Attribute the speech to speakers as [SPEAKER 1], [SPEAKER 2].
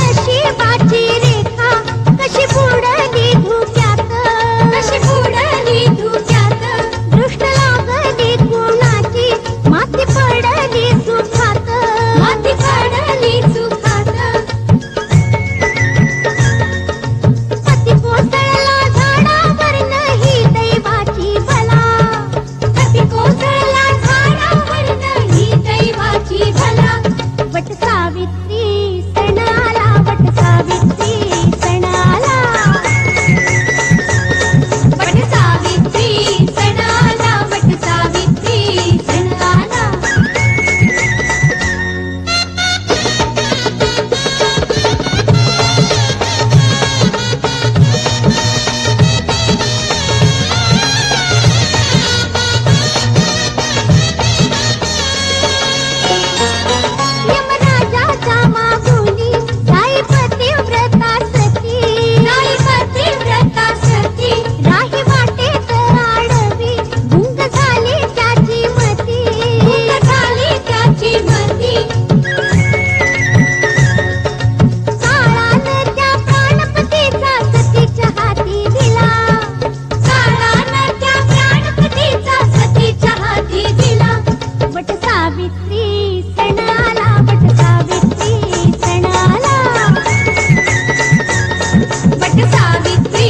[SPEAKER 1] नशिबाची रेखा कशी बुडली धुक्यात, कशी बुडली धुक्यात. दृष्ट लागली कुणाची माती पडली सुखात, माती पडली सुखात. पती कोसळला झाडावर ही दैवाची भला, पती कोसळला झाडावर ही दैवाची भला. वट सावित्री सण आला, वट सावित्री सण आला, वट सावित्री सण आला, वट सावित्री सण आला. यमराजाच्या मागुनी जाई पतिव्रता सती, जाई पतिव्रता सती. राही वाटेत आडवी गुंग झाली त्याची मती, गुंग झाली त्याची मती. काळानं त्या प्राणपतीचा सतीच्या हाती दिला, काळानं त्या प्राणपतीचा सतीच्या हाती दिला. वट सावित्री सण आला, वट सावित्री सण आला, वट सावित्री